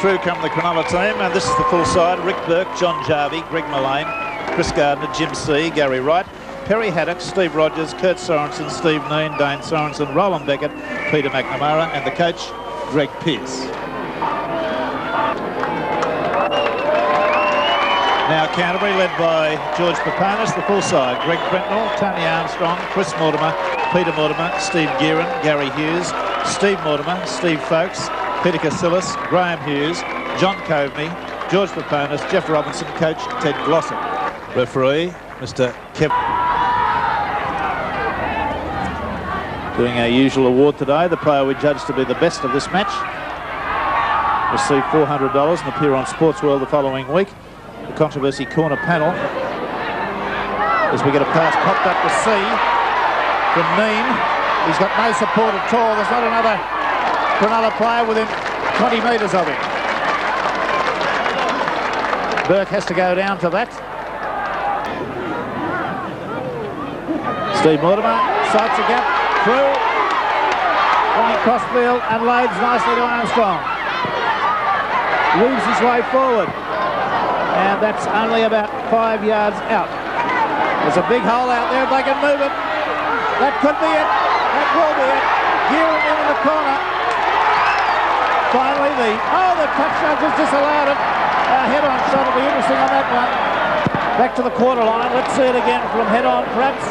through come the Cronulla team, and this is the full side. Rick Burke, John Jarvie, Greg Mullane, Chris Gardner, Jim C, Gary Wright, Perry Haddock, Steve Rogers, Kurt Sorensen, Steve Neen, Dane Sorensen, Roland Beckett, Peter McNamara, and the coach, Greg Pearce. Now Canterbury, led by George Papanis, the full side. Greg Brentnell, Tony Armstrong, Chris Mortimer, Peter Mortimer, Steve Gearan, Gary Hughes, Steve Mortimer, Steve Folkes, Peter Casillas, Graham Hughes, John Coveney, George Papanis, Jeff Robinson, coach Ted Glossop. Referee, Mr. Kevin. Doing our usual award today, the player we judge to be the best of this match. Receive $400 and appear on Sports World the following week. The Controversy Corner panel, as we get a pass popped up to C from Neen. He's got no support at all. There's not another Cronulla player within 20 metres of him. Burke has to go down to that. Steve Mortimer sights a gap through, running crossfield and loads nicely to Armstrong. Weaves his way forward. And that's only about 5 yards out. There's a big hole out there if they can move it. That could be it. That will be it. Gearan in the corner. Finally the touchdown was disallowed. Head-on shot will be interesting on that one. Back to the quarter line. Let's see it again from head-on perhaps.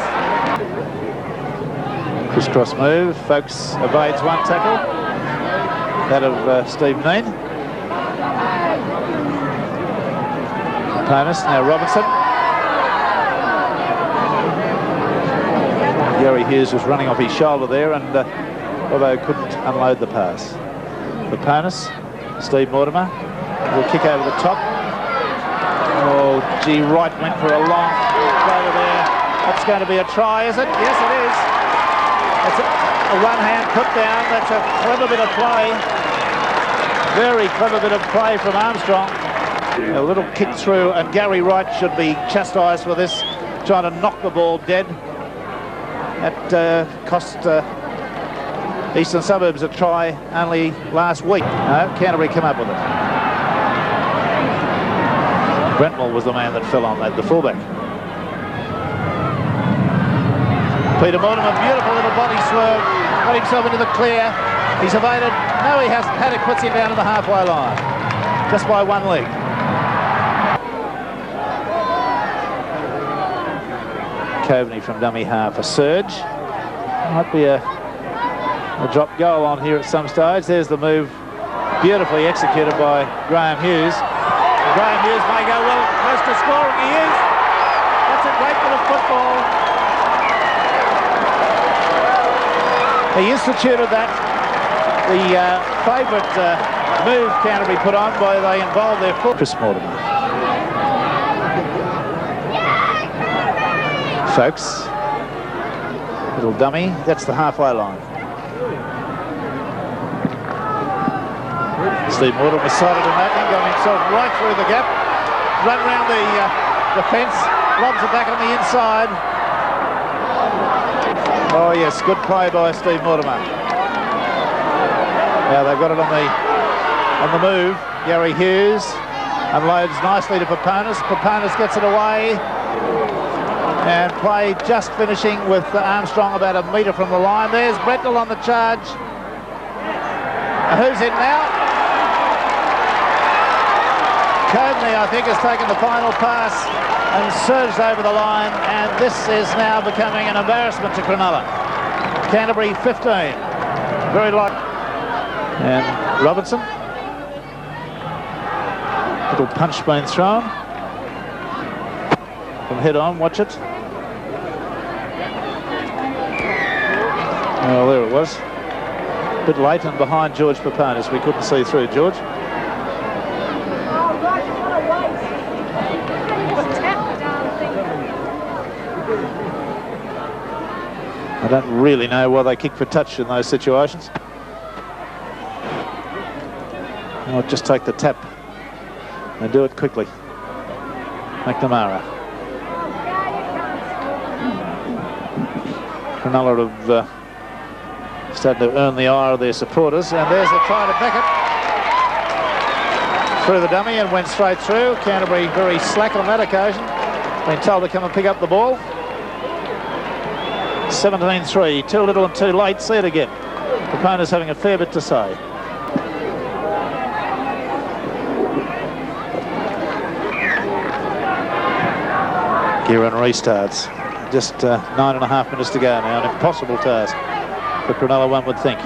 Crisscross move. Folkes evades one tackle. That of Steve Neen. Papanis, now Robinson. Gary Hughes was running off his shoulder there, and although couldn't unload the pass. Papanis, Steve Mortimer will kick over the top. Oh, gee, Wright went for a long over there. That's going to be a try, is it? Yes, it is. That's a one-hand put down. That's a clever bit of play. Very clever bit of play from Armstrong. A little kick through, and Gary Wright should be chastised for this, trying to knock the ball dead. That cost Eastern Suburbs a try only last week. No, Canterbury come up with it. Brentnell was the man that fell on that, the fullback. Peter Mortimer, beautiful little body swerve, got himself into the clear. He's evaded. No, he hasn't. Haddock puts him down to the halfway line, just by one leg. Coveney from dummy half, a surge. Might be a drop goal on here at some stage. There's the move, beautifully executed by Graham Hughes. Graham Hughes may go well close to scoring. He is. That's a great bit of football. He instituted that. The favourite move Canterbury put on by they involved their full. Chris Mortimer. Folkes, little dummy, that's the halfway line. Steve Mortimer was sighted on that one, got himself right through the gap, run around the fence, lobs it back on the inside. Oh yes, good play by Steve Mortimer. Now they've got it on the move. Gary Hughes unloads nicely to Papanis. Papanis gets it away. And play just finishing with Armstrong about a metre from the line. There's Brentnell on the charge. Who's in now? Coveney, I think, has taken the final pass and surged over the line, and this is now becoming an embarrassment to Cronulla. Canterbury 15. Very likely. And Robinson. Little punch being thrown. From head on, watch it. Oh, there it was. A bit late and behind George Papanis. We couldn't see through George. I don't really know why they kick for touch in those situations. I'll just take the tap and do it quickly. McNamara. Cronulla have started to earn the ire of their supporters, and there's a try to Beckett. through the dummy and went straight through. Canterbury very slack on that occasion. Been told to come and pick up the ball. 17-3, too little and too late. See it again. The opponent's having a fair bit to say. Gearin restarts. Just 9.5 minutes to go now. An impossible task for Cronulla, one would think.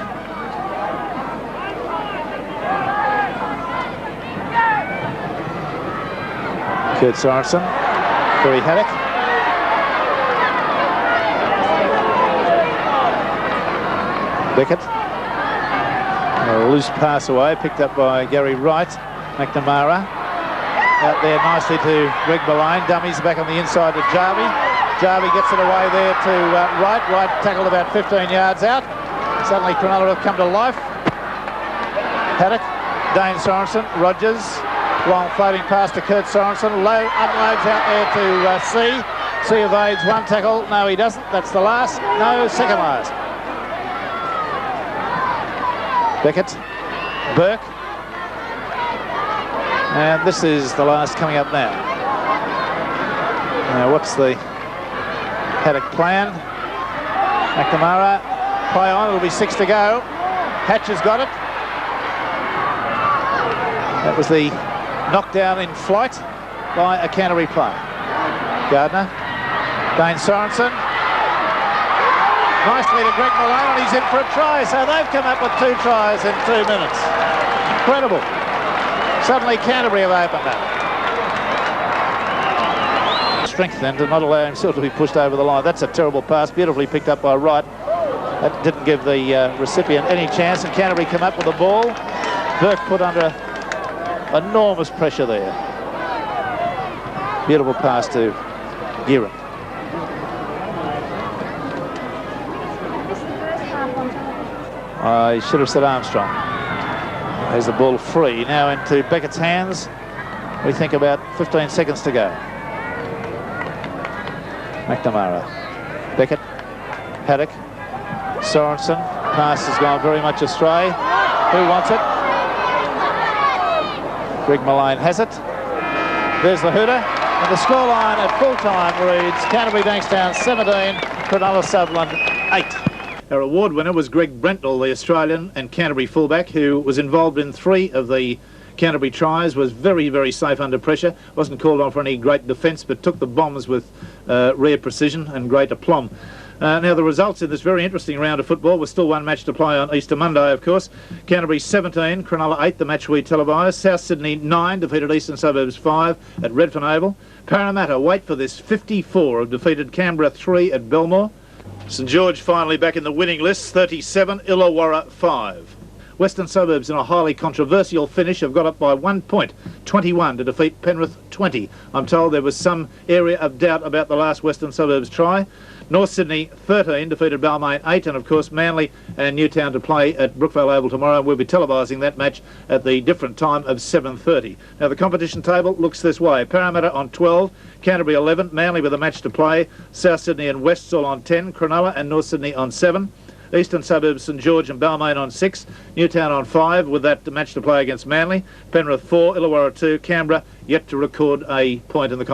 Kurt Sorensen, Barry Haddock. Beckett. A loose pass away, picked up by Gary Wright. McNamara out there nicely to Greg Mullane. Dummies back on the inside to Jarvie. Jarvie gets it away there to Wright. Wright tackled about 15 yards out. Suddenly Cronulla have come to life. Haddock, Dane Sorensen, Rogers. Long floating pass to Kurt Sorensen. Low unloads out there to C. C evades one tackle. No, he doesn't. That's the last. No, second last. Beckett, Burke. And this is the last coming up now. Now, what's the Haddock plan? McNamara, play on. It'll be 6 to go. Hatch has got it. That was the knockdown in flight by a Canterbury player. Gardner, Dane Sorensen. Nicely to Greg Mullane, and he's in for a try. So they've come up with 2 tries in 2 minutes. Incredible. Suddenly Canterbury have opened up. Strength then to not allow himself to be pushed over the line. That's a terrible pass, beautifully picked up by Wright. That didn't give the recipient any chance, and Canterbury come up with the ball. Burke put under enormous pressure there. Beautiful pass to Gearin. I should have said Armstrong. There's the ball free now into Beckett's hands. We think about 15 seconds to go. McNamara, Beckett, Haddock, Sorensen. Pass has gone very much astray. Who wants it? Greg Mullane has it. There's the hooter. And the scoreline at full time reads Canterbury Bankstown 17, Cronulla Sutherland 8. Our award winner was Greg Brentnell, the Australian and Canterbury fullback, who was involved in 3 of the Canterbury tries, was very, very safe under pressure, wasn't called on for any great defence, but took the bombs with rare precision and great aplomb. Now the results in this very interesting round of football, with still one match to play on Easter Monday, of course. Canterbury 17, Cronulla 8, the match we televised. South Sydney 9, defeated Eastern Suburbs 5 at Redfern Oval. Parramatta, wait for this, 54, have defeated Canberra 3 at Belmore. St George finally back in the winning list, 37, Illawarra 5. Western Suburbs in a highly controversial finish have got up by 1 point, 21 to defeat Penrith 20. I'm told there was some area of doubt about the last Western Suburbs try. North Sydney 13 defeated Balmain 8, and of course Manly and Newtown to play at Brookvale Oval tomorrow. We'll be televising that match at the different time of 7:30. Now the competition table looks this way: Parramatta on 12, Canterbury 11, Manly with a match to play, South Sydney and Wests all on 10, Cronulla and North Sydney on 7. Eastern Suburbs, St George and Balmain on 6, Newtown on 5 with that match to play against Manly, Penrith 4, Illawarra 2, Canberra yet to record a point in the